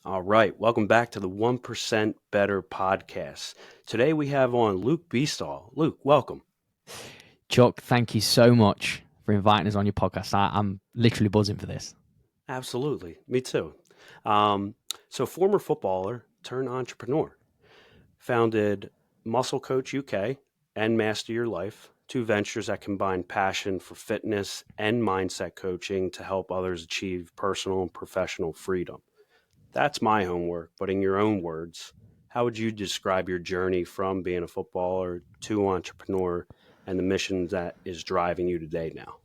All right, welcome back to the 1% Bttr Podcast. Today we have on Luke Beastall. Luke, welcome. Chuck, thank you so much for inviting us on your podcast. I'm literally buzzing for this. Absolutely, me too. So former footballer turned entrepreneur, founded Muscle Coach UK and Master Your Life, two ventures that combine passion for fitness and mindset coaching to help others achieve personal and professional freedom. That's my homework, but in your own words, how would you describe your journey from being a footballer to entrepreneur and the mission that is driving you today now?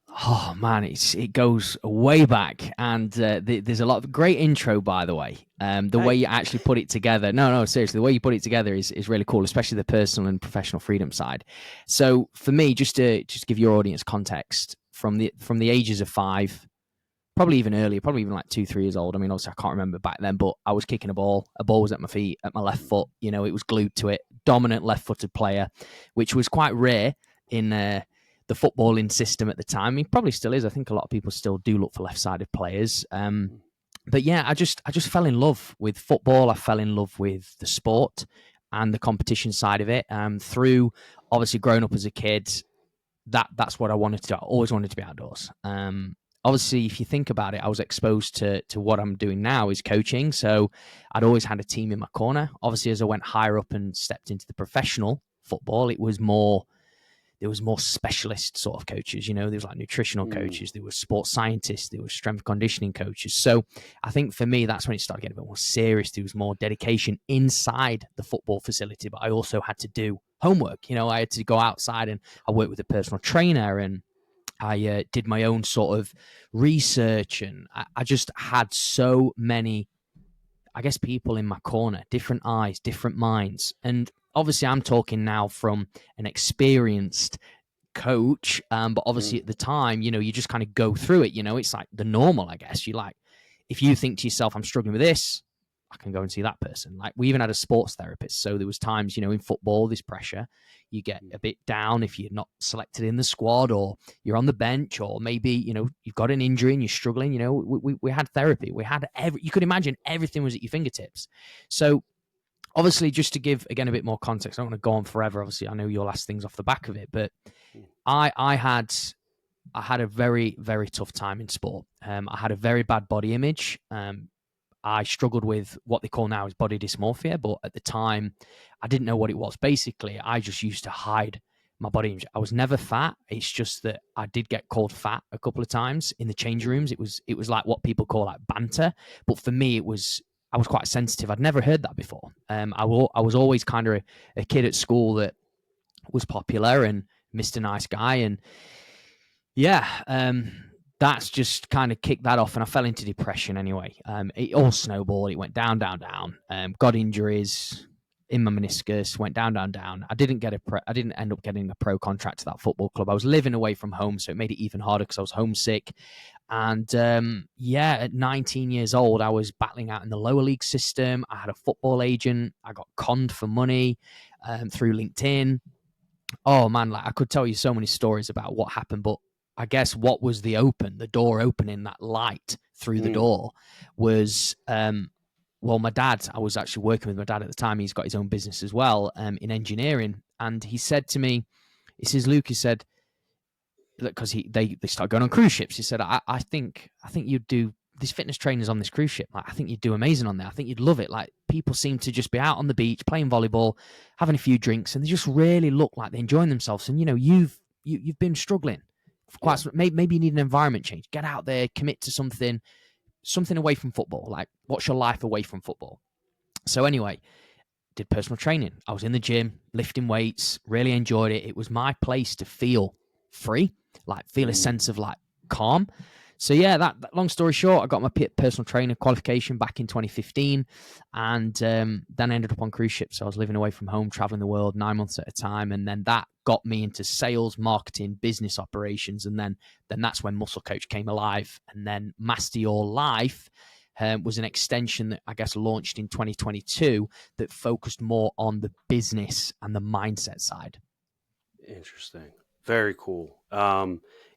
Oh man, it goes way back, and there's a lot of great intro, by the way. The way you actually put it together, no, seriously, the way you put it together is really cool, especially the personal and professional freedom side. So for me, just to give your audience context, from the ages of 5, probably even earlier, probably even like 2-3 years old. I mean, obviously I can't remember back then, but I was kicking a ball. A ball was at my feet, at my left foot. You know, it was glued to it. Dominant left-footed player, which was quite rare in the footballing system at the time. I mean, probably still is. I think a lot of people still do look for left-sided players. But yeah, I just fell in love with football. I fell in love with the sport and the competition side of it. Through obviously growing up as a kid, that's what I wanted to do. I always wanted to be outdoors. Obviously, if you think about it, I was exposed to what I'm doing now is coaching. So I'd always had a team in my corner. Obviously, as I went higher up and stepped into the professional football, there was more specialist sort of coaches. You know, there was like nutritional coaches, there were sports scientists, there were strength conditioning coaches. So I think for me, that's when it started getting a bit more serious. There was more dedication inside the football facility, but I also had to do homework. You know, I had to go outside and I worked with a personal trainer, and I did my own sort of research, and I just had so many, I guess, people in my corner, different eyes, different minds. And obviously I'm talking now from an experienced coach, but obviously at the time, you know, you just kind of go through it. You know, it's like the normal, I guess. You like, if you think to yourself, I'm struggling with this, I can go and see that person. Like, we even had a sports therapist. So there was times, you know, in football, this pressure, you get a bit down if you're not selected in the squad, or you're on the bench, or maybe, you know, you've got an injury and you're struggling. You know, we had therapy. We had you could imagine everything was at your fingertips. So obviously, just to give, again, a bit more context, I don't want to go on forever. Obviously, I know you'll ask things off the back of it, but I had a very, very tough time in sport. I had a very bad body image. I struggled with what they call now is body dysmorphia, but at the time, I didn't know what it was. Basically, I just used to hide my body image. I was never fat. It's just that I did get called fat a couple of times in the change rooms. It was like what people call like banter, but for me, I was quite sensitive. I'd never heard that before. I was always kind of a kid at school that was popular and Mr. Nice Guy, and yeah, that's just kind of kicked that off, and I fell into depression anyway. It all snowballed. It went down, down, down. Got injuries in my meniscus, went down, down, down. I didn't end up getting a pro contract to that football club. I was living away from home, so it made it even harder because I was homesick. And at 19 years old, I was battling out in the lower league system. I had a football agent. I got conned for money through LinkedIn. Oh man, like I could tell you so many stories about what happened, but I guess what was the door opening, that light through the door was, my dad, I was actually working with my dad at the time. He's got his own business as well in engineering. And he said to me, he says, Luke, he said, because they start going on cruise ships. He said, I think you'd do, this fitness trainers on this cruise ship. Like, I think you'd do amazing on there. I think you'd love it. Like, people seem to just be out on the beach, playing volleyball, having a few drinks, and they just really look like they're enjoying themselves. And, you know, you've been struggling. Maybe you need an environment change. Get out there, commit to something away from football. Like, what's your life away from football? So anyway, did personal training. I was in the gym, lifting weights, really enjoyed it. It was my place to feel free, like feel a sense of like calm. So yeah, that long story short, I got my personal trainer qualification back in 2015, and then I ended up on cruise ships. So I was living away from home, traveling the world 9 months at a time, and then that got me into sales, marketing, business operations, and then that's when Muscle Coach came alive, and then Master Your Life was an extension that I guess launched in 2022 that focused more on the business and the mindset side. Interesting. Very cool.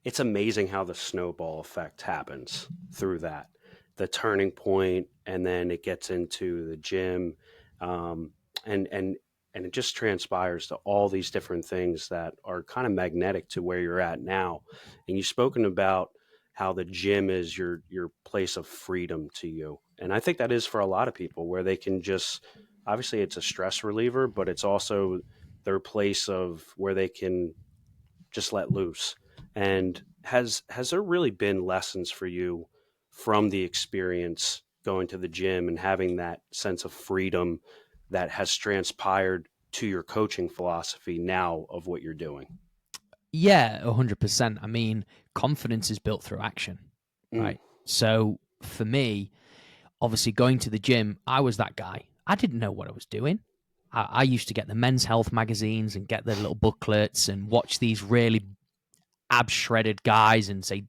It's amazing how the snowball effect happens through that. the turning point, and then it gets into the gym, um, and it just transpires to all these different things that are kind of magnetic to where you're at now. And you've spoken about how the gym is your place of freedom to you, and I think that is for a lot of people, where they can just, obviously it's a stress reliever, but it's also their place of where they can just let loose. And has there really been lessons for you from the experience going to the gym and having that sense of freedom that has transpired to your coaching philosophy now of what you're doing? Yeah, 100%. I mean, confidence is built through action, Mm, right? So for me, obviously going to the gym, I was that guy. I didn't know what I was doing. I used to get the men's health magazines and get the little booklets and watch these really ab shredded guys and say,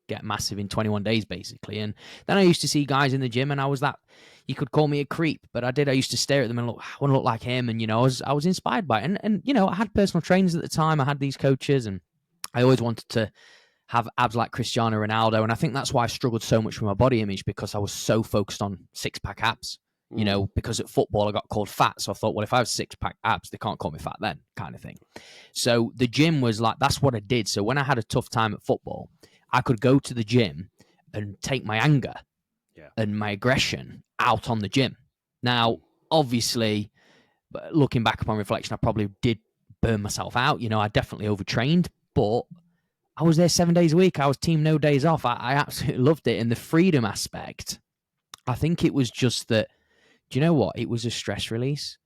get massive in 21 days, basically. And then I used to see guys in the gym, and I was that, you could call me a creep, but I used to stare at them and look, I want to look like him. And, I was inspired by it. And, I had personal trainers at the time. I had these coaches, and I always wanted to have abs like Cristiano Ronaldo. And I think that's why I struggled so much with my body image, because I was so focused on six-pack abs. Because at football I got called fat. So I thought, well, if I have six-pack abs, they can't call me fat then, kind of thing. So the gym was like, that's what I did. So when I had a tough time at football, I could go to the gym and take my anger and my aggression out on the gym. Now, obviously, looking back upon reflection, I probably did burn myself out. I definitely overtrained, but I was there 7 days a week. I was team no days off. I absolutely loved it. And the freedom aspect, I think it was just that, do you know what? It was a stress release,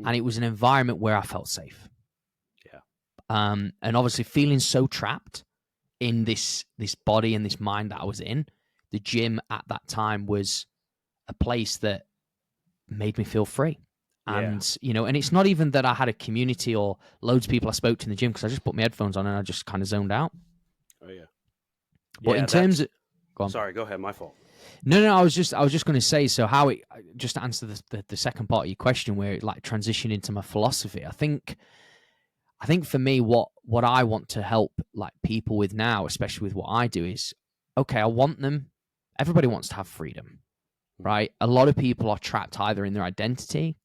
and it was an environment where I felt safe. Yeah. And obviously feeling so trapped in this body and this mind that I was in, the gym at that time was a place that made me feel free. And, and it's not even that I had a community or loads of people I spoke to in the gym, because I just put my headphones on and I just kind of zoned out. Oh yeah. But in terms of, go on. Sorry, go ahead. My fault. No, I was just going to say, so how it, just to answer the second part of your question, where it like transitioned into my philosophy, I think for me, what I want to help like people with now, especially with what I do, is, okay, I want them, everybody wants to have freedom, right? A lot of people are trapped either in their identity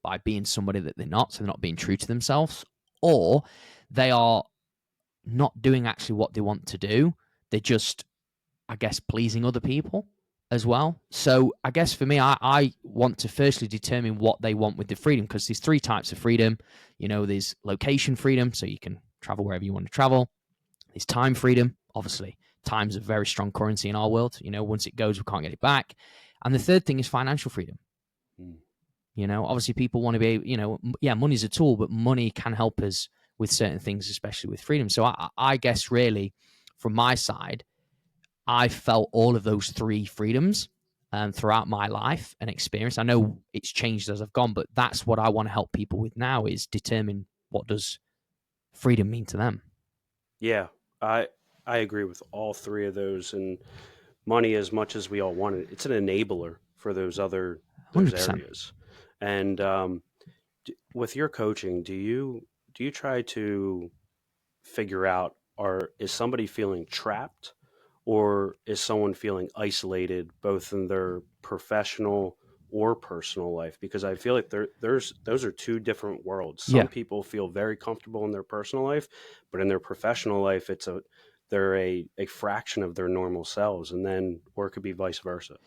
by being somebody that they're not, so they're not being true to themselves, or they are not doing actually what they want to do. They're just, I guess, pleasing other people as well. So I guess for me, I want to firstly determine what they want with the freedom, because there's three types of freedom. There's location freedom, so you can travel wherever you want to travel. There's time freedom. Obviously, time's a very strong currency in our world. Once it goes, we can't get it back. And the third thing is financial freedom. Obviously people want to be, money's a tool, but money can help us with certain things, especially with freedom. So I guess really from my side, I felt all of those three freedoms throughout my life and experience. I know it's changed as I've gone, but that's what I want to help people with now, is determine what does freedom mean to them. Yeah, I agree with all three of those. And money, as much as we all want it, it's an enabler for those 100%. areas. And with your coaching, do you try to figure out, is somebody feeling trapped, or is someone feeling isolated, both in their professional or personal life? Because I feel like those are two different worlds. Some people feel very comfortable in their personal life, but in their professional life, they're a fraction of their normal selves, and then, or it could be vice versa.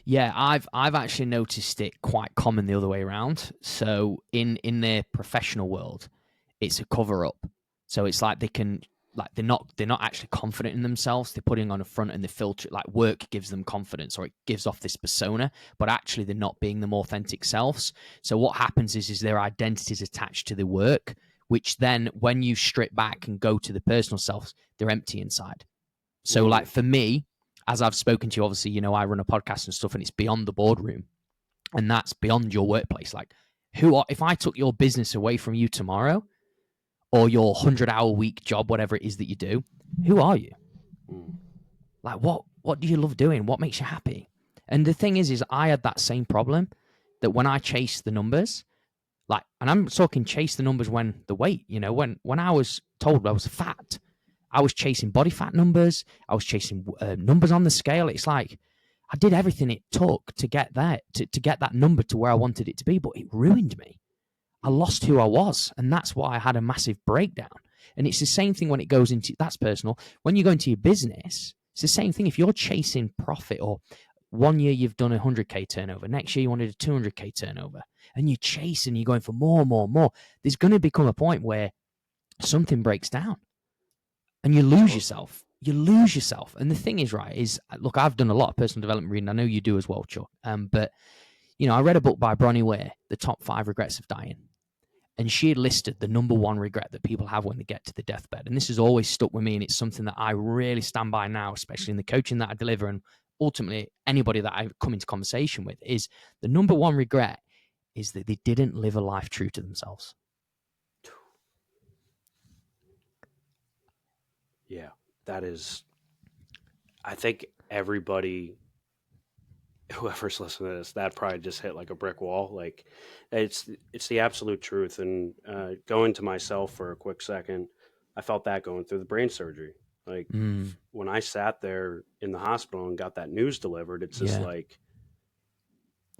Yeah, I've actually noticed it quite common the other way around. So in their professional world, it's a cover up. So it's like they're not actually confident in themselves. They're putting on a front, and the filter, like work gives them confidence, or it gives off this persona, but actually they're not being them authentic selves. So what happens is their identity is attached to the work, which then when you strip back and go to the personal selves, they're empty inside. So like for me, as I've spoken to you, obviously, I run a podcast and stuff, and it's beyond the boardroom, and that's beyond your workplace. Like, if I took your business away from you tomorrow, or your 100-hour week job, whatever it is that you do, who are you? Like, what do you love doing? What makes you happy? And the thing is I had that same problem, that when I chased the numbers, like, and I'm talking chase the numbers when the weight, when I was told I was fat, I was chasing body fat numbers. I was chasing numbers on the scale. It's like, I did everything it took to get there, to get that number to where I wanted it to be, but it ruined me. I lost who I was, and that's why I had a massive breakdown. And it's the same thing when it goes into, that's personal. When you go into your business, it's the same thing. If you're chasing profit, or one year you've done 100K turnover, next year you wanted a 200K turnover, and you're chasing, you're going for more, there's going to become a point where something breaks down and you lose yourself. You lose yourself. And the thing is, right, is, look, I've done a lot of personal development reading. I know you do as well, Chuck. But, I read a book by Bronnie Ware, The Top 5 Regrets of Dying. And she had listed the number one regret that people have when they get to the deathbed. And this has always stuck with me. And it's something that I really stand by now, especially in the coaching that I deliver. And ultimately, anybody that I come into conversation with, is the number one regret is that they didn't live a life true to themselves. Yeah, that is, I think everybody, whoever's listening to this, that probably just hit like a brick wall. Like, it's the absolute truth. And going to myself for a quick second, I felt that going through the brain surgery. Like, when I sat there in the hospital and got that news delivered, it's just like,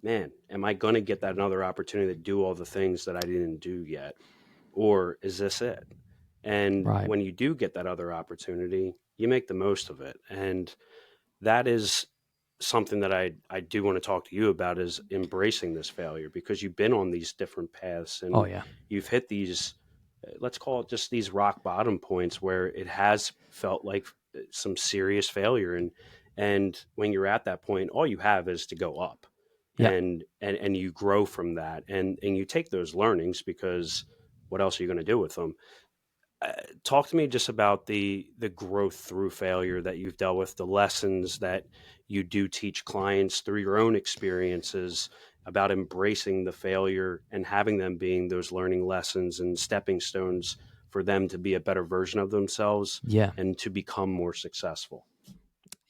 man, am I going to get that another opportunity to do all the things that I didn't do yet? Or is this it? And when you do get that other opportunity, you make the most of it. And that is something that I do want to talk to you about, is embracing this failure, because you've been on these different paths and you've hit these, let's call it just these rock bottom points where it has felt like some serious failure. And when you're at that point, all you have is to go up and you grow from that. And you take those learnings, because what else are you going to do with them? Talk to me just about the growth through failure that you've dealt with, the lessons that you do teach clients through your own experiences about embracing the failure and having them being those learning lessons and stepping stones for them to be a better version of themselves and to become more successful.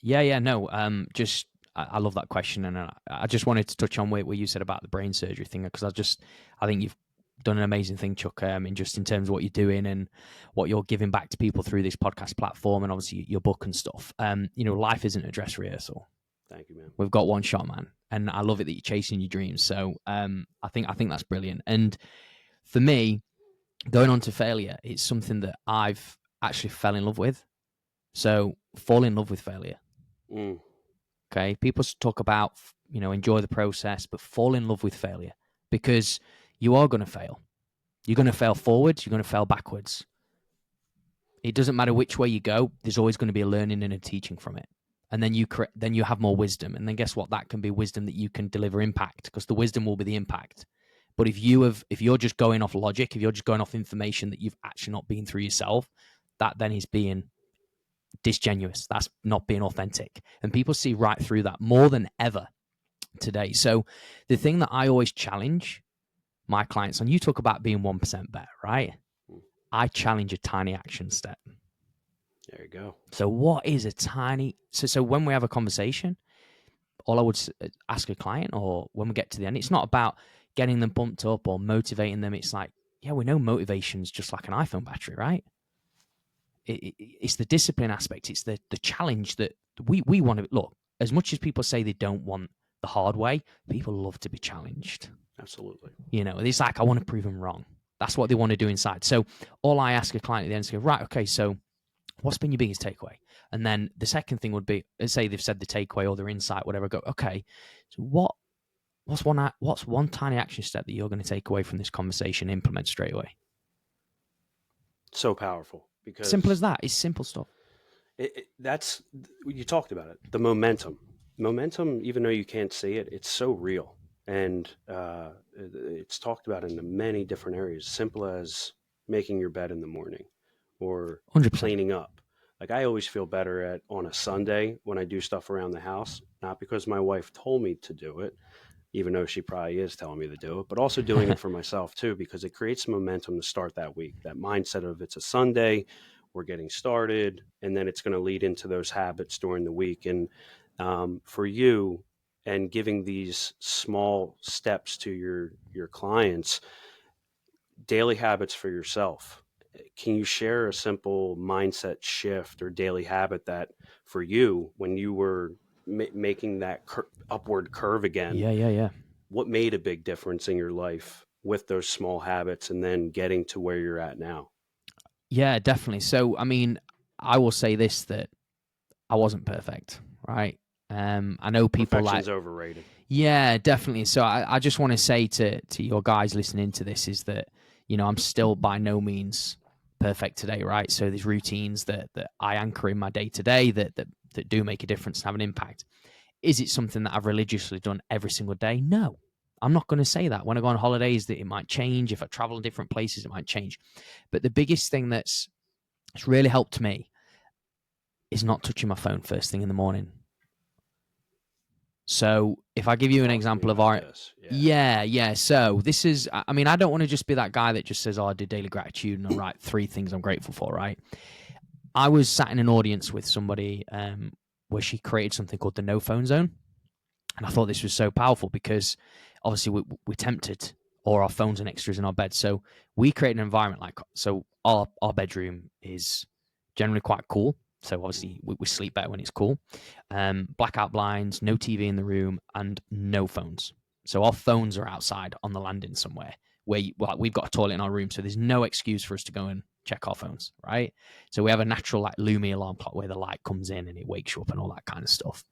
No, I love that question. And I just wanted to touch on what you said about the brain surgery thing, because I think you've done an amazing thing, Chuck, in terms of what you're doing and what you're giving back to people through this podcast platform, and obviously your book and stuff. Life isn't a dress rehearsal. Thank you, man. We've got one shot, man. And I love it that you're chasing your dreams. So I think that's brilliant. And for me, going on to failure, it's something that I've actually fell in love with. So fall in love with failure. Okay. People talk about, enjoy the process, but fall in love with failure, because you are going to fail. You're going to fail forwards. You're going to fail backwards. It doesn't matter which way you go. There's always going to be a learning and a teaching from it. And then you have more wisdom. And then guess what? That can be wisdom that you can deliver impact, because the wisdom will be the impact. But if you're just going off logic, if you're just going off information that you've actually not been through yourself, that then is being disingenuous. That's not being authentic. And people see right through that more than ever today. So the thing that I always challenge my clients on, you talk about being 1% better, right? I challenge a tiny action step. There you go. So what is a tiny, so when we have a conversation, all I would ask a client, or when we get to the end, it's not about getting them pumped up or motivating them. It's like, we know motivation's just like an iPhone battery, right? It's the discipline aspect. It's the challenge that we want to, look, as much as people say they don't want the hard way, people love to be challenged. Absolutely. It's like, I want to prove them wrong. That's what they want to do inside. So all I ask a client at the end is go, right, okay, so what's been your biggest takeaway? And then the second thing would be, let's say they've said the takeaway or their insight, whatever. I go, okay, so what's one tiny action step that you're going to take away from this conversation and implement straight away? So powerful, because simple as that. It's simple stuff. That's, you talked about it. The momentum, even though you can't see it, it's so real. And it's talked about in many different areas, simple as making your bed in the morning or 100%. Cleaning up. Like, I always feel better on a Sunday when I do stuff around the house, not because my wife told me to do it, even though she probably is telling me to do it, but also doing it for myself too, because it creates momentum to start that week. That mindset of, it's a Sunday, we're getting started, and then it's going to lead into those habits during the week. And for you, and giving these small steps to your clients, daily habits for yourself. Can you share a simple mindset shift or daily habit that for you, when you were making that upward curve again. Yeah. What made a big difference in your life with those small habits and then getting to where you're at now? Yeah, definitely. So, I mean, I will say this, that I wasn't perfect, right? I know people like... Perfection's overrated. Yeah, definitely. So I just want to say to your guys listening to this is that, I'm still by no means perfect today, right? So there's routines that I anchor in my day to day that do make a difference and have an impact. Is it something that I've religiously done every single day? No, I'm not going to say that. When I go on holidays, that it might change. If I travel in different places, it might change. But the biggest thing that's really helped me is not touching my phone first thing in the morning. So if I give you an example of our... Yeah. So this is, I mean, I don't want to just be that guy that just says, oh, I do daily gratitude and I write 3 things I'm grateful for, right? I was sat in an audience with somebody where she created something called the no phone zone. And I thought this was so powerful because obviously we're tempted, or our phones and extras in our bed. So we create an environment so our bedroom is generally quite cool. So obviously we sleep better when it's cool. Blackout blinds, no TV in the room, and no phones. So our phones are outside on the landing somewhere where we've got a toilet in our room. So there's no excuse for us to go and check our phones, right? So we have a natural Lumi alarm clock where the light comes in and it wakes you up and all that kind of stuff.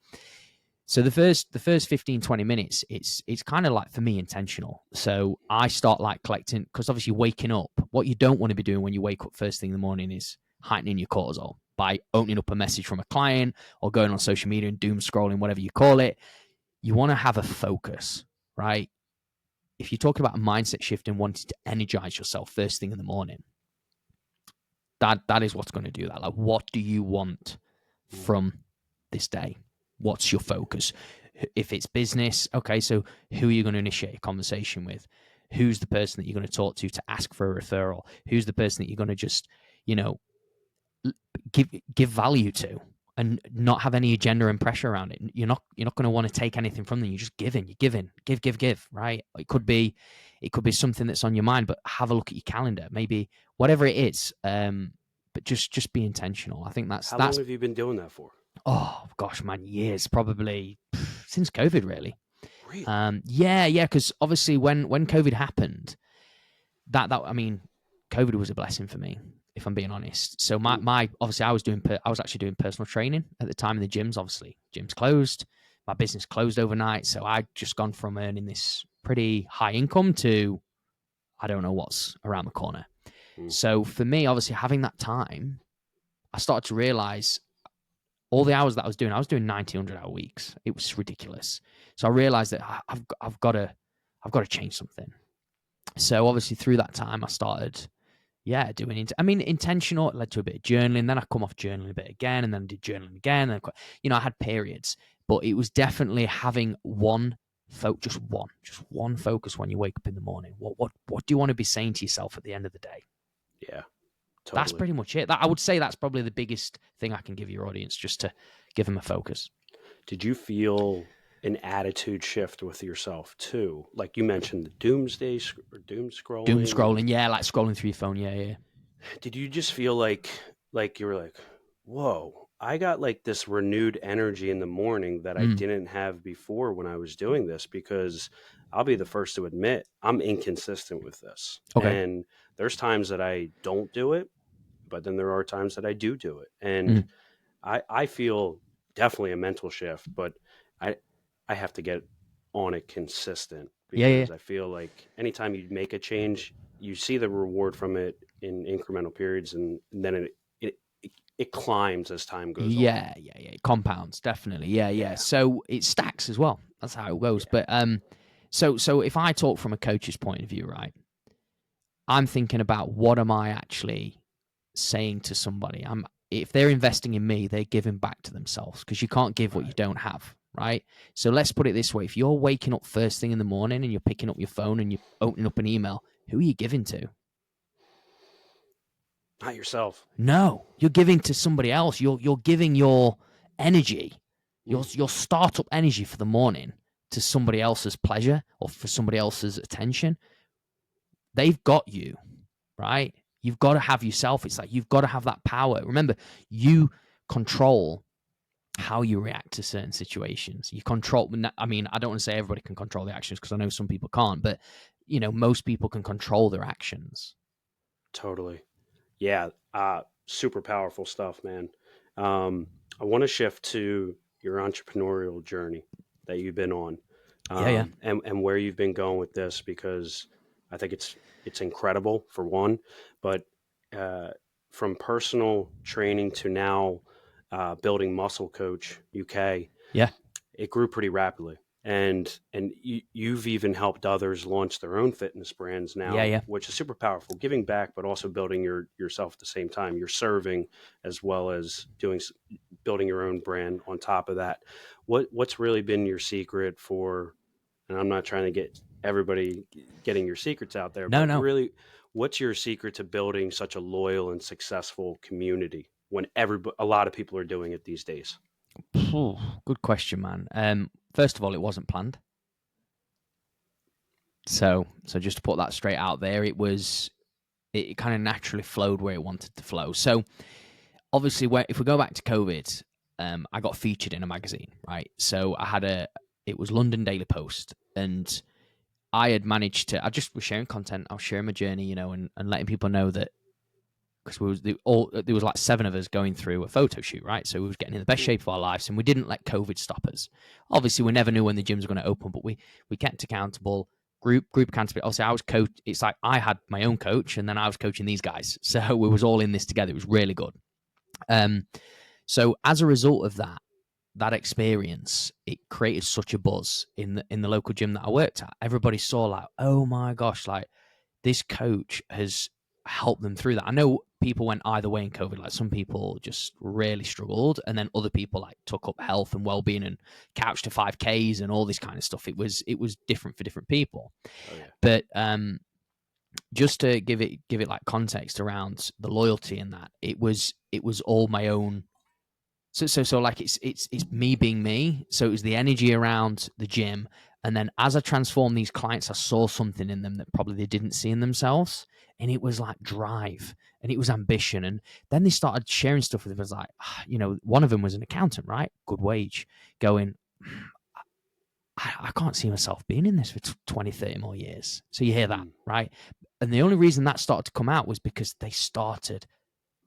So the first 15, 20 minutes, it's kind of for me intentional. So I start collecting, because obviously waking up, what you don't want to be doing when you wake up first thing in the morning is heightening your cortisol by opening up a message from a client or going on social media and doom scrolling, whatever you call it. You want to have a focus, right? If you're talking about a mindset shift and wanting to energize yourself first thing in the morning, that is what's going to do that. What do you want from this day? What's your focus? If it's business, okay, so who are you going to initiate a conversation with? Who's the person that you're going to talk to ask for a referral? Who's the person that you're going to just, give value to and not have any agenda and pressure around it? You're not going to want to take anything from them. You're just giving, give, right? It could be something that's on your mind, but have a look at your calendar, maybe whatever it is. But just be intentional. I think that's... How long have you been doing that for? Oh gosh, man, years, probably since COVID, really. Really? Yeah, because obviously when COVID happened, that I mean, COVID was a blessing for me, if I'm being honest. So my obviously I was actually doing personal training at the time in the gyms. Obviously, gyms closed, my business closed overnight, so I'd just gone from earning this pretty high income to I don't know what's around the corner. So for me, obviously having that time, I started to realize all the hours that I was doing 90, 100-hour weeks. It was ridiculous. So I realized that I've got to change something. So obviously through that time, I started, doing it. I mean, intentional. It led to a bit of journaling. Then I come off journaling a bit again, and then I did journaling again. And I had periods, but it was definitely having just one focus when you wake up in the morning. What do you want to be saying to yourself at the end of the day? Yeah. Totally. That's pretty much it. I would say that's probably the biggest thing I can give your audience, just to give them a focus. Did you feel an attitude shift with yourself too? Like you mentioned the doom scrolling. Doom scrolling, yeah, like scrolling through your phone, yeah. Did you just feel like you were like, whoa, I got this renewed energy in the morning that I didn't have before when I was doing this? Because I'll be the first to admit I'm inconsistent with this. Okay. And there's times that I don't do it, but then there are times that I do it. And I feel definitely a mental shift, but I have to get on it consistent, because I feel like anytime you make a change, you see the reward from it in incremental periods, and then it climbs as time goes on. Yeah. It compounds, definitely. Yeah. So it stacks as well. That's how it goes. Yeah. But so if I talk from a coach's point of view, right, I'm thinking about what am I actually saying to somebody? If they're investing in me, they're giving back to themselves, because you can't give what you don't have, right? So let's put it this way. If you're waking up first thing in the morning and you're picking up your phone and you're opening up an email, who are you giving to? Not yourself. No, you're giving to somebody else. You're giving your energy, your startup energy for the morning to somebody else's pleasure or for somebody else's attention. They've got you, right? You've got to have yourself. It's like you've got to have that power. Remember, you control how you react to certain situations. You control. I mean, I don't want to say everybody can control the actions because I know some people can't, but most people can control their actions. Totally. Yeah. Super powerful stuff, man. I want to shift to your entrepreneurial journey that you've been on, Yeah. and where you've been going with this, because I think it's incredible for one, but uh, from personal training to now building Muscle Coach UK, Yeah. it grew pretty rapidly. And you've even helped others launch their own fitness brands now, Yeah. which is super powerful, giving back, but also building yourself at the same time. You're serving as well as building your own brand on top of that. What's really been your secret for, and I'm not trying to get everybody getting your secrets out there, but No. really, what's your secret to building such a loyal and successful community when a lot of people are doing it these days? Good question, man. First of all, it wasn't planned. So just to put that straight out there, it kind of naturally flowed where it wanted to flow. So obviously, if we go back to COVID, I got featured in a magazine, right? So it was London Daily Post, and I had managed to. I just was sharing content. I was sharing my journey, and letting people know that, because there was like 7 of us going through a photo shoot, right? So we was getting in the best shape of our lives, and we didn't let COVID stop us. Obviously, we never knew when the gyms were going to open, but we kept accountable. Group accountability. Also, I was coach. It's like I had my own coach, and then I was coaching these guys. So we was all in this together. It was really good. So as a result of that experience, it created such a buzz in the local gym that I worked at. Everybody saw like, oh my gosh, like this coach has helped them through that. I know people went either way in COVID. Like some people just really struggled, and then other people like took up health and well-being and couch to 5Ks and all this kind of stuff. It was different for different people. Oh, yeah. But just to give it like context around the loyalty in that, it was all my own. So like it's me being me. So it was the energy around the gym, and then as I transformed these clients, I saw something in them that probably they didn't see in themselves, and it was like drive, and it was ambition. And then they started sharing stuff with them. It was like, one of them was an accountant, right? Good wage, going, I can't see myself being in this for 20, 30 more years. So you hear that, right? And the only reason that started to come out was because they started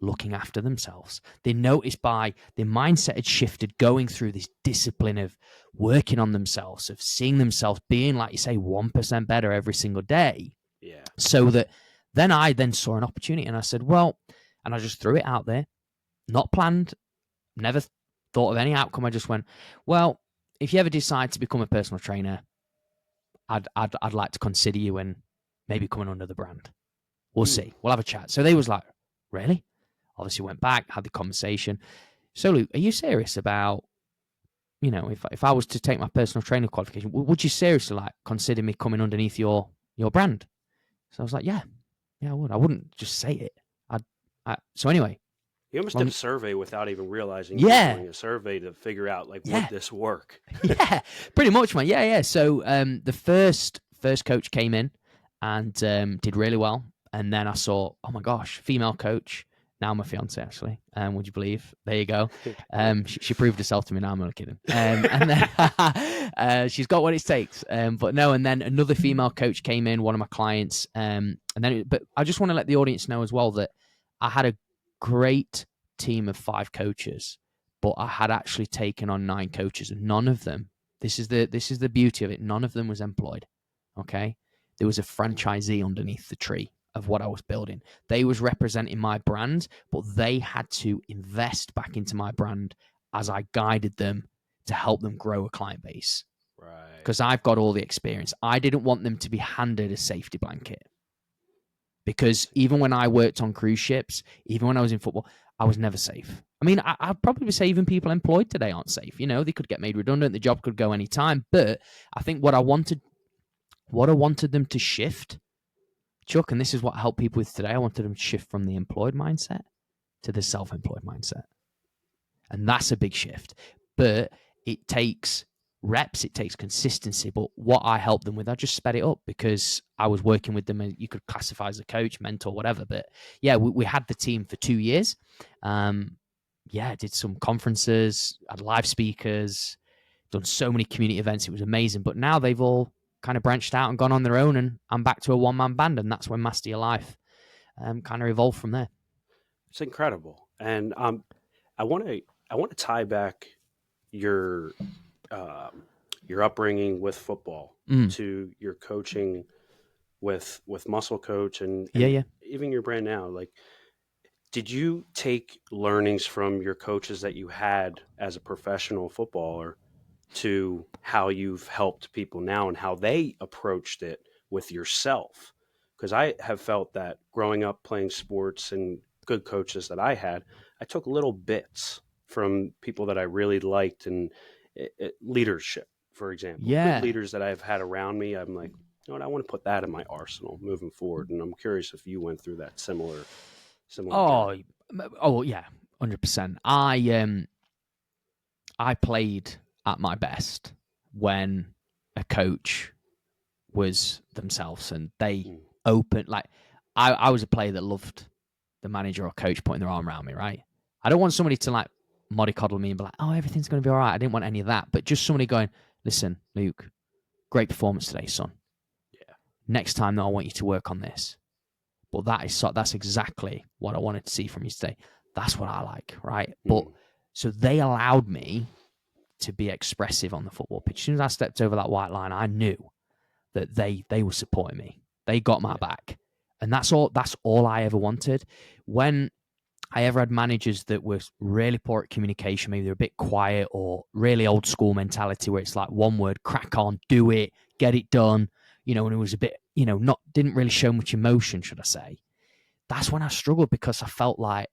looking after themselves. They noticed their mindset had shifted, going through this discipline of working on themselves, of seeing themselves being, like you say, 1% better every single day. Yeah. So that then I saw an opportunity, and I said, well, and I just threw it out there, not planned, never thought of any outcome. I just went, well, if you ever decide to become a personal trainer, I'd like to consider you and maybe coming under the brand. We'll see. We'll have a chat. So they was like, really? Obviously went back, had the conversation. So Luke, are you serious about, if I was to take my personal trainer qualification, would you seriously like consider me coming underneath your brand? So I was like, yeah, I would. I wouldn't just say it. So anyway. You almost did a survey without even realizing you were doing a survey to figure out would this work? Yeah, pretty much, man. Yeah. So the first coach came in and did really well. And then I saw, oh my gosh, female coach. Now my fiance, actually. Would you believe? There you go. She proved herself to me. Now I'm not kidding. And then she's got what it takes. But no, and then another female coach came in, one of my clients. But I just want to let the audience know as well that I had a great team of 5 coaches, but I had actually taken on 9 coaches, and none of them. This is the beauty of it. None of them was employed. Okay, there was a franchisee underneath the tree of what I was building. They was representing my brand, but they had to invest back into my brand as I guided them to help them grow a client base. Right. Because I've got all the experience. I didn't want them to be handed a safety blanket. Because even when I worked on cruise ships, even when I was in football, I was never safe. I mean, I'd probably say even people employed today aren't safe. They could get made redundant. The job could go anytime. But I think what I wanted them to shift, Chuck, and this is what I help people with today, I wanted them to shift from the employed mindset to the self-employed mindset. And that's a big shift. But it takes reps, it takes consistency. But what I helped them with, I just sped it up because I was working with them, and you could classify as a coach, mentor, whatever. But yeah, we had the team for 2 years. yeah, did some conferences, had live speakers, done so many community events. It was amazing. But now they've all kind of branched out and gone on their own, and I'm back to a one-man band, and that's when Master Your Life kind of evolved from there. It's incredible. And I want to tie back your your upbringing with football to your coaching with Muscle Coach and Yeah. even your brand now. Like, did you take learnings from your coaches that you had as a professional footballer to how you've helped people now and how they approached it with yourself? Because I have felt that growing up playing sports and good coaches that I had, I took little bits from people that I really liked and leadership, for example. Good Yeah. leaders that I've had around me, I'm like, you know what, I want to put that in my arsenal moving forward. And I'm curious if you went through that similar journey. Oh yeah, 100%. I played at my best when a coach was themselves and they opened, like, I was a player that loved the manager or coach putting their arm around me, right? I don't want somebody to like mollycoddle me and be like, oh, everything's going to be all right. I didn't want any of that. But just somebody going, listen, Luke, great performance today, son. Yeah. Next time, though, I want you to work on this. But that's exactly what I wanted to see from you today. That's what I like, right? But so they allowed me to be expressive on the football pitch. As soon as I stepped over that white line, I knew that they were supporting me. They got my back. And that's all I ever wanted. When I ever had managers that were really poor at communication, maybe they're a bit quiet or really old school mentality where it's like one word, crack on, do it, get it done, and it was a bit, didn't really show much emotion, should I say. That's when I struggled because I felt like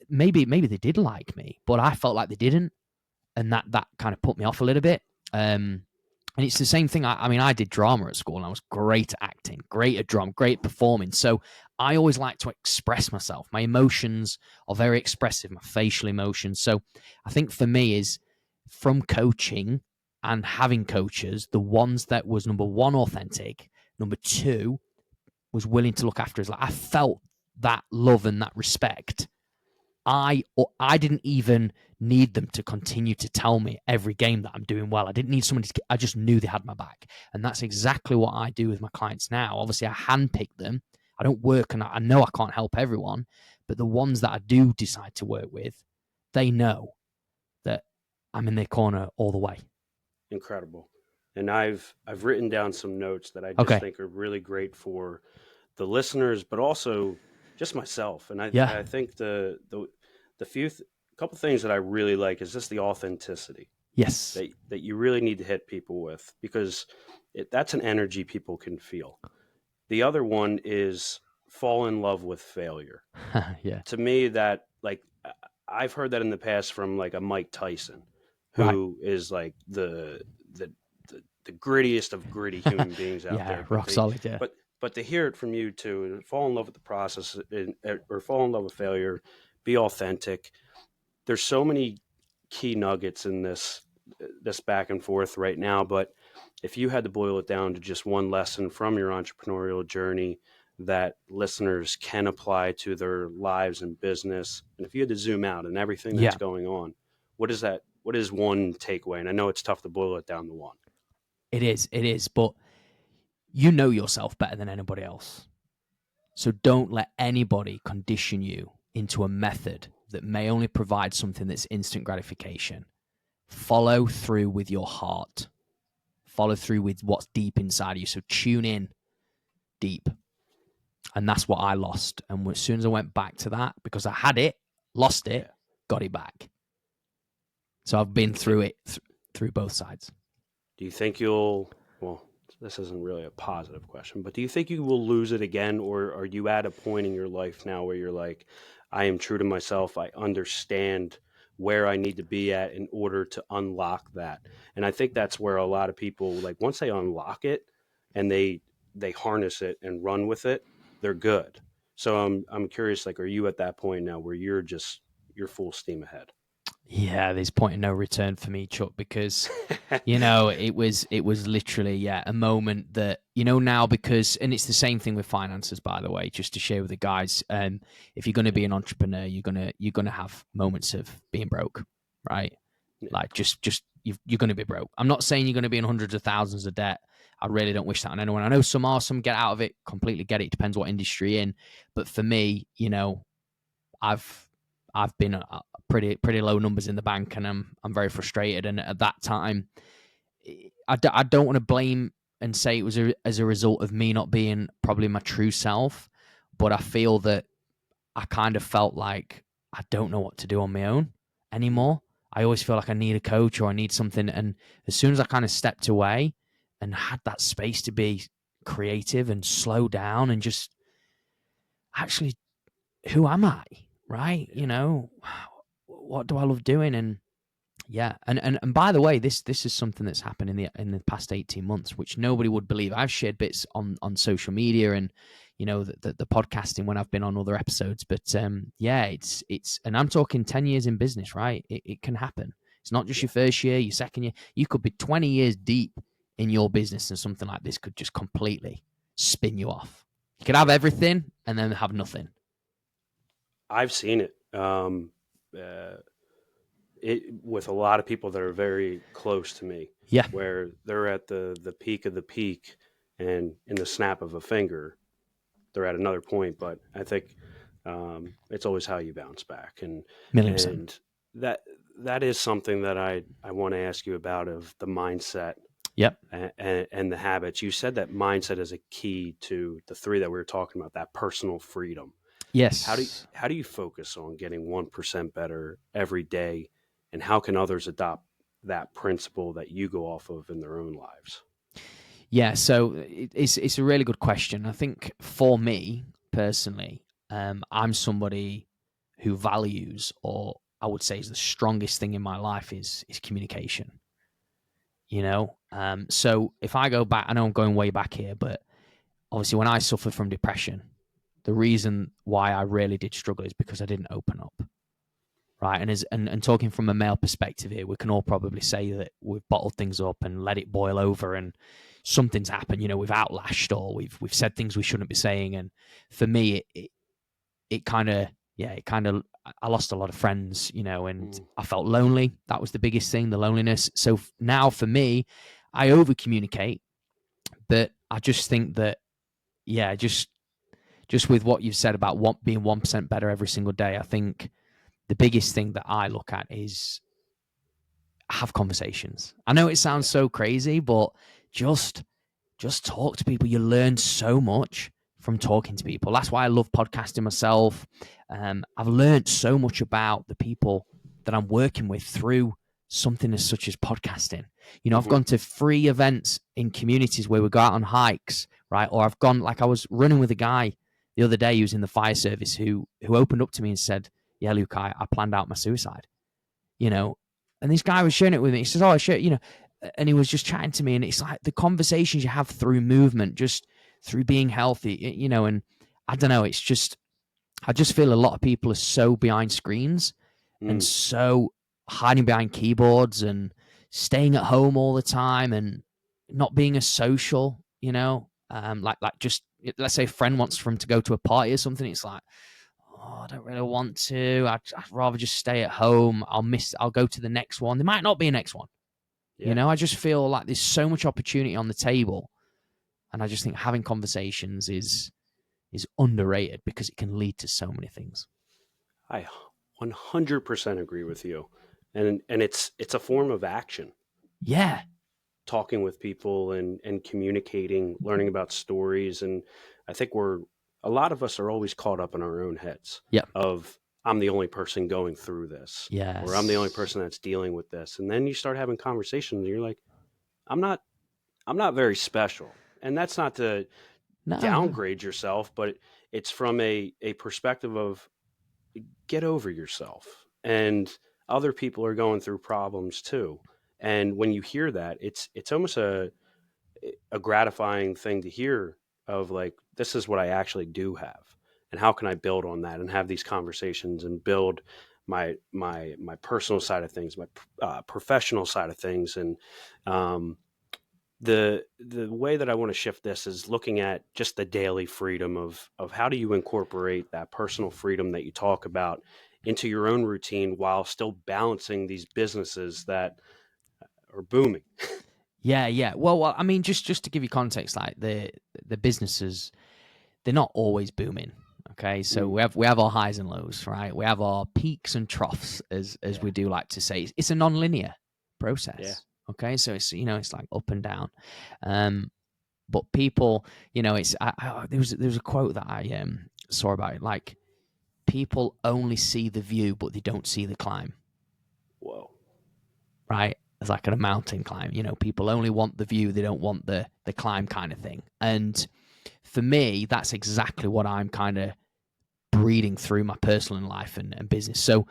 maybe they did like me, but I felt like they didn't. And that kind of put me off a little bit. And it's the same thing. I did drama at school and I was great at acting, great at drama, great at performing. So I always like to express myself. My emotions are very expressive, my facial emotions. So I think for me is from coaching and having coaches, the ones that was number one, authentic, number two, was willing to look after us. Like I felt that love and that respect. I didn't even need them to continue to tell me every game that I'm doing well. I didn't need somebody to, I just knew they had my back. And that's exactly what I do with my clients now. Obviously, I handpick them. I don't work, and I know I can't help everyone, but the ones that I do decide to work with, they know that I'm in their corner all the way. Incredible. And I've written down some notes that I just think are really great for the listeners, but also just myself. And I think the couple things that I really like is just the authenticity. Yes. That you really need to hit people with, because that's an energy people can feel. The other one is fall in love with failure. Yeah. To me, that, like, I've heard that in the past from like a Mike Tyson, who is like the grittiest of gritty human beings out there. Rock solid, yeah. But to hear it from you too, fall in love with the process or fall in love with failure, be authentic. There's so many key nuggets in this back and forth right now. But if you had to boil it down to just one lesson from your entrepreneurial journey that listeners can apply to their lives and business, and if you had to zoom out and everything that's going on, what is that? What is one takeaway? And I know it's tough to boil it down to one. It is, but you know yourself better than anybody else. So don't let anybody condition you into a method that may only provide something that's instant gratification. Follow through with your heart. Follow through with what's deep inside of you. So tune in deep. And that's what I lost. And as soon as I went back to that, because I had it, lost it, got it back. So I've been through it, through both sides. Do you think this isn't really a positive question, but do you think you will lose it again? Or are you at a point in your life now where you're like, I am true to myself. I understand where I need to be at in order to unlock that. And I think that's where a lot of people, like, once they unlock it and they harness it and run with it, they're good. So I'm curious, like, are you at that point now where you're full steam ahead? Yeah, there's point of no return for me, Chuck, because it was literally a moment that now, because, and it's the same thing with finances, by the way, just to share with the guys. If you're going to be an entrepreneur, you're gonna have moments of being broke, right? Yeah. Like you're going to be broke. I'm not saying you're going to be in hundreds of thousands of debt. I really don't wish that on anyone. I know some get out of it, completely get it. Depends what industry you're in. But for me, I've I've been at pretty low numbers in the bank, and I'm very frustrated. And at that time, I don't want to blame and say it was as a result of me not being probably my true self, but I feel that I kind of felt like I don't know what to do on my own anymore. I always feel like I need a coach or I need something. And as soon as I kind of stepped away and had that space to be creative and slow down and just actually, who am I? Right? What do I love doing? And and by the way, this is something that's happened in the past 18 months, which nobody would believe. I've shared bits on social media and the podcasting when I've been on other episodes, but it's and I'm talking 10 years in business, right? It can happen. It's not just your first year, your second year. You could be 20 years deep in your business, and something like this could just completely spin you off. You could have everything and then have nothing. I've seen it. With a lot of people that are very close to me. Yeah. Where they're at the peak of the peak, and in the snap of a finger, they're at another point. But I think it's always how you bounce back, and 1,000,000%. and that is something that I want to ask you about, of the mindset. Yep. And the habits. You said that mindset is a key to the three that we were talking about, that personal freedom. Yes. How do you focus on getting 1% better every day, and how can others adopt that principle that you go off of in their own lives? Yeah, so it's a really good question. I think for me personally, I'm somebody who values, or I would say is the strongest thing in my life is communication. So if I go back, I know I'm going way back here, but obviously when I suffered from depression, the reason why I really did struggle is because I didn't open up. Right. And talking from a male perspective here, we can all probably say that we've bottled things up and let it boil over, and something's happened. We've outlashed, or we've said things we shouldn't be saying. And for me, it kind of I lost a lot of friends, and I felt lonely. That was the biggest thing, the loneliness. So now for me, I over communicate, but I just think that just with what you've said about being 1% better every single day, I think the biggest thing that I look at is have conversations. I know it sounds so crazy, but just talk to people. You learn so much from talking to people. That's why I love podcasting myself. I've learned so much about the people that I'm working with through something as such as podcasting. I've gone to free events in communities where we go out on hikes, right? Or I've gone, like I was running with a guy the other day who's in the fire service who opened up to me and said, "Yeah, Luke, I planned out my suicide." And this guy was sharing it with me. He says, "Oh, shit," and he was just chatting to me, and it's like the conversations you have through movement, just through being healthy, and I don't know, I just feel a lot of people are so behind screens and so hiding behind keyboards and staying at home all the time and not being as social, like just, let's say a friend wants for him to go to a party or something. It's like, I don't really want to. I'd rather just stay at home. I'll go to the next one. There might not be a next one. Yeah. I just feel like there's so much opportunity on the table. And I just think having conversations is underrated because it can lead to so many things. I 100% agree with you. And it's a form of action. Yeah. Talking with people and communicating, learning about stories. And I think a lot of us are always caught up in our own heads. Yep. Of, I'm the only person going through this. Yes. Or I'm the only person that's dealing with this. And then you start having conversations and you're like, I'm not very special. And that's not to downgrade yourself, but it's from a perspective of, get over yourself, and other people are going through problems too. And when you hear that, it's almost a gratifying thing to hear, of like, this is what I actually do have, and how can I build on that and have these conversations and build my personal side of things, my professional side of things, and um, the way that I want to shift this is looking at just the daily freedom of how do you incorporate that personal freedom that you talk about into your own routine while still balancing these businesses that are booming. Yeah. Well, I mean, just to give you context, like the businesses, they're not always booming. Okay, so Mm, we have our highs and lows, right? We have our peaks and troughs, as yeah, we do like to say. It's a non-linear yeah, process. Okay, so it's it's like up and down. Um, but people, it's there was a quote that I saw about it, like people only see the view, but they don't see the climb. whoa, Right? It's like a mountain climb. People only want the view, they don't want the climb kind of thing. And for me, that's exactly what I'm kind of breeding through my personal life and business. So,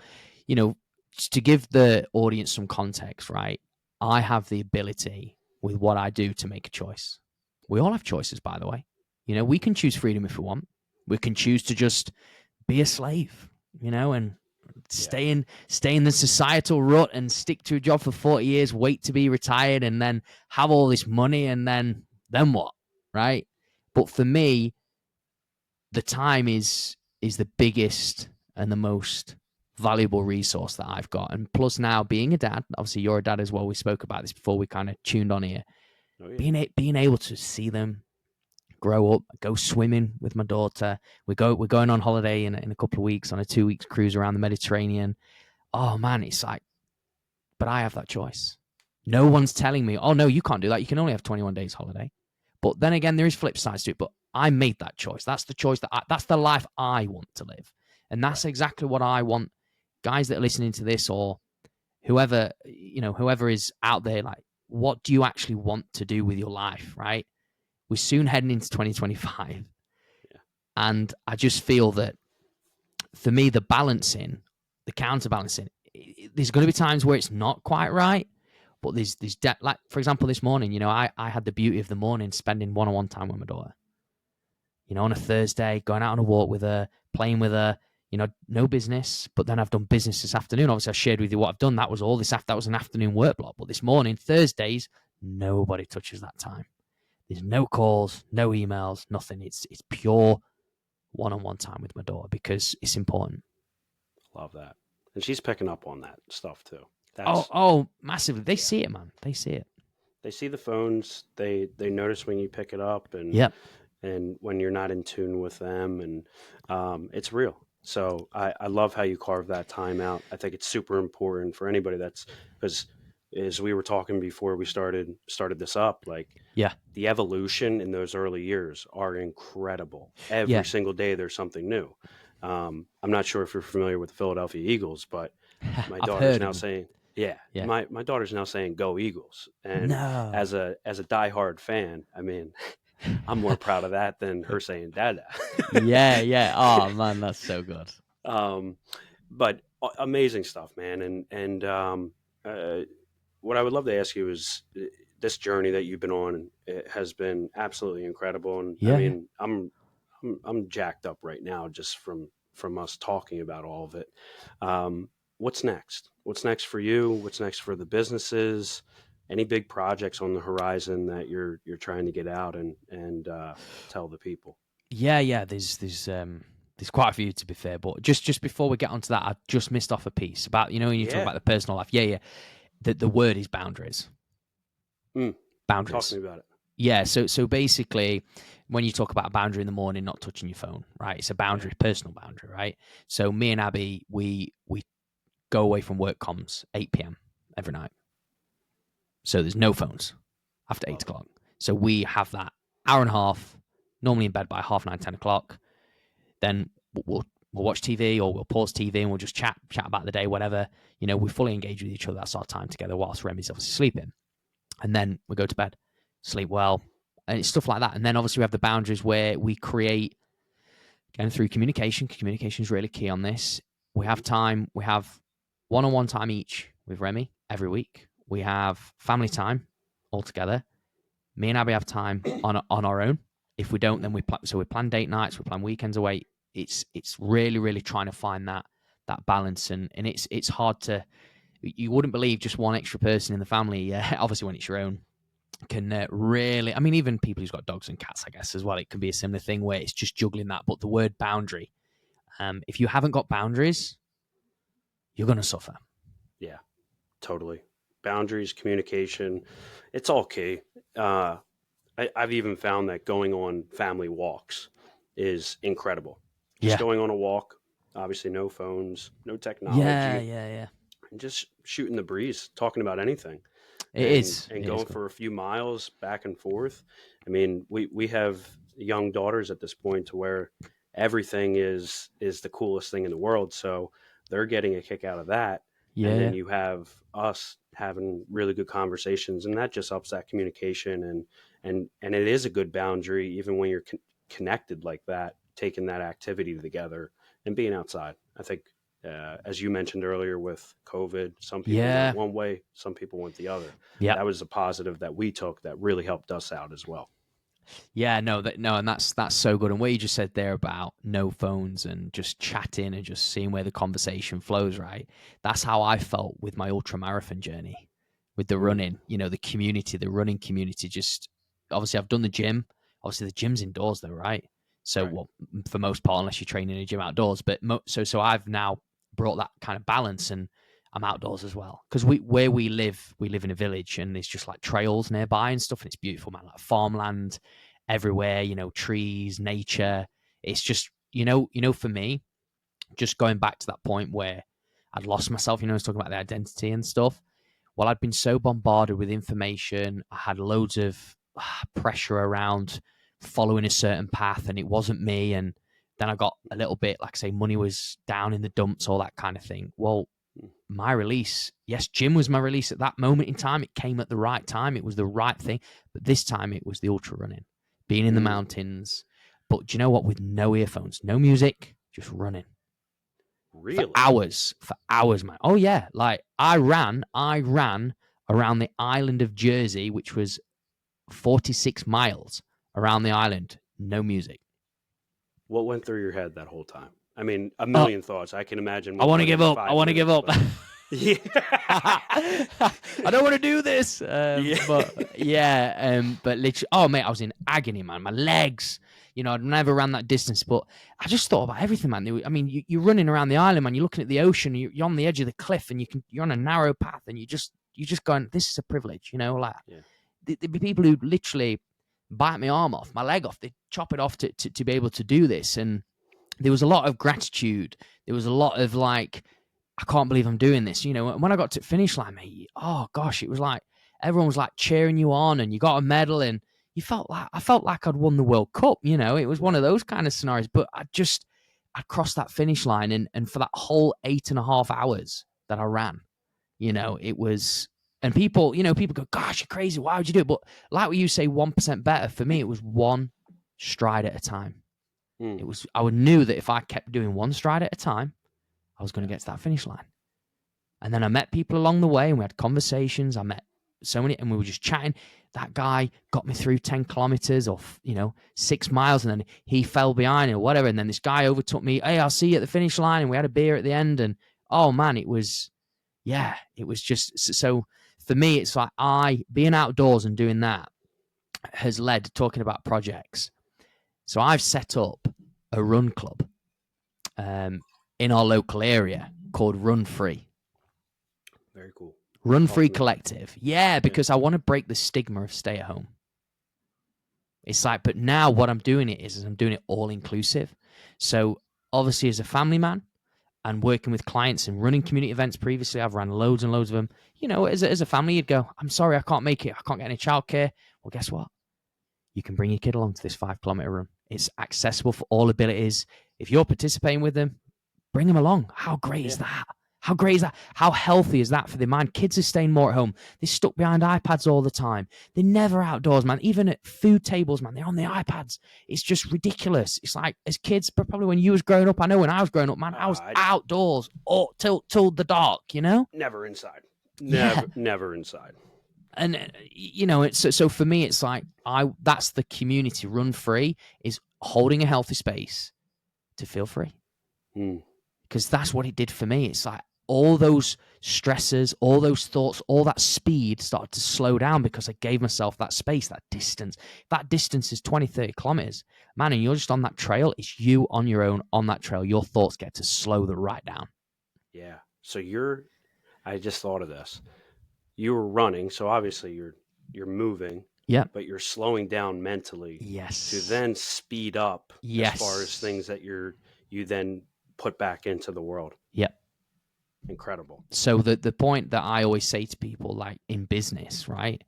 just to give the audience some context, right? I have the ability with what I do to make a choice. We all have choices, by the way. We can choose freedom if we want. We can choose to just be a slave, and yeah, stay in the societal rut and stick to a job for 40 years, wait to be retired, and then have all this money, and then what? Right? But for me, the time is the biggest and the most valuable resource that I've got. And plus now being a dad, obviously you're a dad as well. We spoke about this before we kind of tuned on here. oh yeah, Being able to see them grow up, go swimming with my daughter. We're going on holiday in a couple of weeks on a 2 weeks cruise around the Mediterranean. Oh man, it's like, but I have that choice. No one's telling me, oh no, you can't do that. You can only have 21 days holiday. But then again, there is flip sides to it. But I made that choice. That's the choice that's the life I want to live. And right, that's exactly what I want guys that are listening to this, or whoever, whoever is out there, like, what do you actually want to do with your life, right? We're soon heading into 2025. yeah, And I just feel that for me, the balancing, the counterbalancing, there's going to be times where it's not quite right. But like, for example, this morning, I had the beauty of the morning spending one-on-one time with my daughter. On a Thursday, going out on a walk with her, playing with her, no business. But then I've done business this afternoon. Obviously, I shared with you what I've done. That was all this after. That was an afternoon work block. But this morning, Thursdays, nobody touches that time. There's no calls, no emails, nothing. It's pure one-on-one time with my daughter because it's important. love that. And she's picking up on that stuff too. Oh, That's massively. They yeah. see it, man. They see it. They see the phones. They notice when you pick it up, Yep. and when you're not in tune with them, and it's real. So I love how you carve that time out. I think it's super important for anybody that's because as we were talking before we started this up, like Yeah. the evolution in those early years are incredible. Every Yeah. single day there's something new. I'm not sure if you're familiar with the Philadelphia Eagles, but my I've daughter's heard of now them. saying, yeah, Yeah. my daughter's now saying go Eagles. And No. as a diehard fan, I mean, I'm more proud of that than her saying dada. Yeah. Oh man, that's so good. um, but amazing stuff, man. And uh, what I would love to ask you is this journey that you've been on has been absolutely incredible. And I Yeah. mean, I'm jacked up right now just from us talking about all of it. What's next? What's next for you? What's next for the businesses? Any big projects on the horizon that you're trying to get out and tell the people? Yeah. There's quite a few to be fair, but just before we get onto that, I just missed off a piece about when you talk Yeah. about the personal life. Yeah. The word is boundaries. Mm, talk to Boundaries. me about it. Yeah. So basically, when you talk about a boundary in the morning, not touching your phone, right? It's a Yeah. boundary, personal boundary, right? So me and Abby, we go away from work comms 8 p.m. every night. So there's no phones after eight Love it. o'clock. So we have that hour and a half, normally in bed by 9:30, 10 o'clock. Then we'll watch TV or we'll pause TV and we'll just chat about the day, whatever. We fully engage with each other. That's our time together whilst Remy's obviously sleeping. And then we go to bed, sleep well, and it's stuff like that. And then obviously we have the boundaries where we create, again, through communication. Communication is really key on this. We have Hmm. time. We have one-on-one time each with Remy every week. We have family time all together. Me and Abby have time on our own. If we don't, then we plan date nights. We plan weekends away. It's really trying to find that that balance, and it's hard to. You wouldn't believe just one extra person in the family, obviously when it's your own, can really, I mean, even people who's got dogs and cats, I guess, as well, it can be a similar thing where it's just juggling that. But the word boundary, if you haven't got boundaries, you're going to suffer. Yeah, totally. Boundaries, communication, it's all key. I've even found that going on family walks is incredible. Just going on a walk, obviously no phones, no technology, Yeah. and just shooting the breeze, talking about anything. It and, is. And it going is for a few miles back and forth. I mean, we have young daughters at this point to where everything is the coolest thing in the world. So they're getting a kick out of that. And then you have us having really good conversations, and that just ups that communication. And it is a good boundary, even when you're connected like that, taking that activity together and being outside. I think, as you mentioned earlier with COVID, some people went one way, some people went the other. Yeah. That was a positive that we took that really helped us out as well. Yeah, no, and that's so good. And what you just said there about no phones and just chatting and just seeing where the conversation flows, right? That's how I felt with my ultramarathon journey, with the running. You know, the community, the running community. Just obviously, I've done the gym. Obviously, the gym's indoors, though, right? So, Right. well, for most part, unless you're training in a gym outdoors. But so I've now brought that kind of balance, and I'm outdoors as well, because where we live in a village, and there's just like trails nearby and stuff, and it's beautiful, man. Like farmland everywhere, you know, trees, nature. It's just, for me, just going back to that point where I'd lost myself, I was talking about the identity and stuff. Well, I'd been so bombarded with information. I had loads of pressure around following a certain path, and it wasn't me. And then I got a little bit, like I say, money was down in the dumps, all that kind of thing. Well, my release, yes, gym was my release at that moment in time. It came at the right time. It was the right thing. But this time it was the ultra running, being in the mountains. But do you know what? With no earphones, no music, just running. Really? For hours, man. Oh yeah. Like I ran around the island of Jersey, which was 46 miles around the island. No music. What went through your head that whole time? I mean, a million thoughts. I can imagine. I want to give up. I want to give up. Yeah. I don't want to do this. But literally, oh mate, I was in agony, man. My legs, I'd never ran that distance, but I just thought about everything, man. I mean, you're running around the island, man. You're looking at the ocean. You're on the edge of the cliff, and you're on a narrow path, and you're just going, this is a privilege, like the people who literally bite my arm off, my leg off, they chop it off to be able to do this. And there was a lot of gratitude. There was a lot of like, I can't believe I'm doing this. When I got to the finish line, mate, oh gosh, it was like everyone was like cheering you on, and you got a medal, and I felt like I'd won the World Cup. It was one of those kind of scenarios. But I crossed that finish line, and for that whole 8.5 hours that I ran, it was. And people go, gosh, you're crazy. Why would you do it? But like what you say, 1% better. For me, it was one stride at a time. It was. I knew that if I kept doing one stride at a time, I was going to get to that finish line. And then I met people along the way, and we had conversations. I met so many, and we were just chatting. That guy got me through 10 kilometers or 6 miles, and then he fell behind or whatever. And then this guy overtook me. Hey, I'll see you at the finish line. And we had a beer at the end. And oh man, it was just so. For me, it's like being outdoors and doing that has led to talking about projects. So I've set up a run club in our local area called Run Free. Very cool. Run Free Collective. Yeah, because I want to break the stigma of stay at home. It's like, but now what I'm doing is I'm doing it all inclusive. So obviously as a family man, and working with clients and running community events previously, I've run loads and loads of them. As a family, you'd go, I'm sorry, I can't make it. I can't get any childcare. Well, guess what? You can bring your kid along to this 5-kilometer run. It's accessible for all abilities. If you're participating with them, bring them along. How great is that? How great is that? How healthy is that for the mind? Kids are staying more at home. They're stuck behind iPads all the time. They're never outdoors, man. Even at food tables, man, they're on the iPads. It's just ridiculous. It's like, as kids, probably when you was growing up, I know when I was growing up, man, I was outdoors till the dark, Never inside. Never inside. And, so for me, it's like, that's the community. Run Free is holding a healthy space to feel free. because that's what it did for me. It's like all those stresses, all those thoughts, all that speed started to slow down because I gave myself that space, that distance. That distance is 20, 30 kilometers. Man, and you're just on that trail. It's you on your own on that trail. Your thoughts get to slow the right down. Yeah. So I just thought of this. You were running, so obviously you're moving. Yeah. But you're slowing down mentally. Yes. To then speed up yes. as far as things that you then put back into the world. Yep. Incredible. So the point that I always say to people, like in business, right?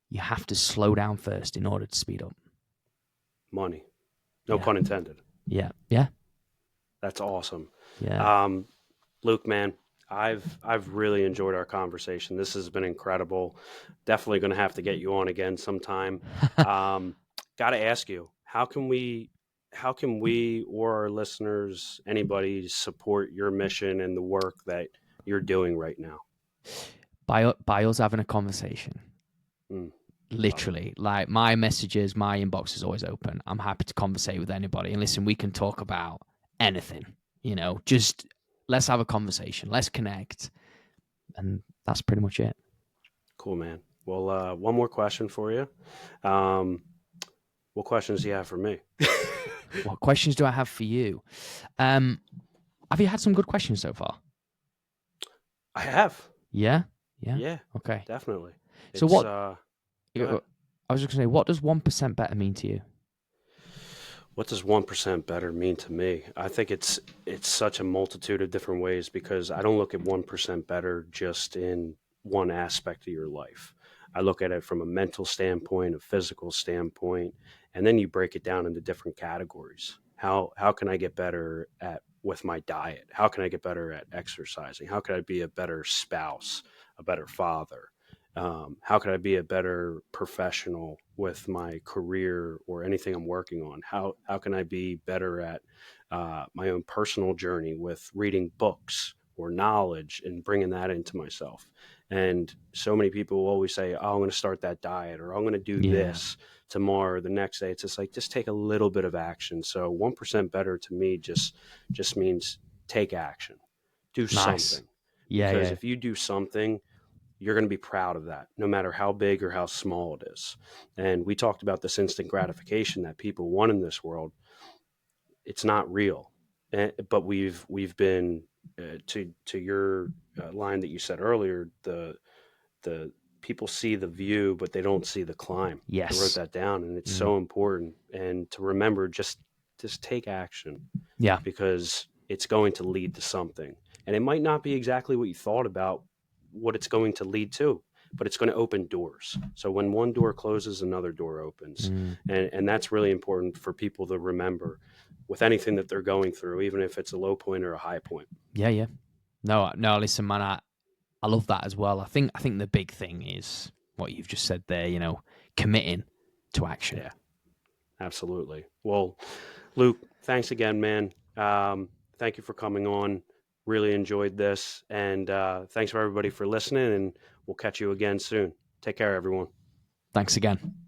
You have to slow down first in order to speed up. Money. No pun intended. Yeah. Yeah. That's awesome. Yeah. Luke, man, I've really enjoyed our conversation. This has been incredible. Definitely going to have to get you on again sometime. Got to ask you, how can we or our listeners, anybody, support your mission and the work that you're doing right now? By us having a conversation. Literally, like my messages, my inbox is always open. I'm happy to conversate with anybody. And listen, we can talk about anything, just let's have a conversation. Let's connect. And that's pretty much it. Cool, man. Well, one more question for you. What questions do you have for me? What questions do I have for you? Have you had some good questions so far? I have. Yeah? Yeah. Okay. Definitely. So what... I was just going to say, what does 1% better mean to you? What does 1% better mean to me? I think it's such a multitude of different ways, because I don't look at 1% better just in one aspect of your life. I look at it from a mental standpoint, a physical standpoint, and then you break it down into different categories. How can I get better with my diet? How can I get better at exercising? How can I be a better spouse, a better father? How can I be a better professional with my career or anything I'm working on? How can I be better at my own personal journey with reading books or knowledge and bringing that into myself? And so many people will always say, oh, I'm going to start that diet, or I'm going to do this tomorrow or the next day. It's just like, just take a little bit of action. So 1% better to me just means take action, do something. Because if you do something, you're going to be proud of that, no matter how big or how small it is. And we talked about this instant gratification that people want in this world. It's not real. But we've been to your line that you said earlier, the people see the view, but they don't see the climb. Yes. I wrote that down, and it's so important. And to remember, just take action. Yeah. Because it's going to lead to something. And it might not be exactly what you thought about what it's going to lead to, but it's going to open doors. So when one door closes, another door opens. And that's really important for people to remember with anything that they're going through, even if it's a low point or a high point. Yeah. No, listen, man, I love that as well. I think the big thing is what you've just said there, committing to action. Yeah, absolutely. Well, Luke, thanks again, man. Thank you for coming on. Really enjoyed this. And thanks for everybody for listening, and we'll catch you again soon. Take care, everyone. Thanks again.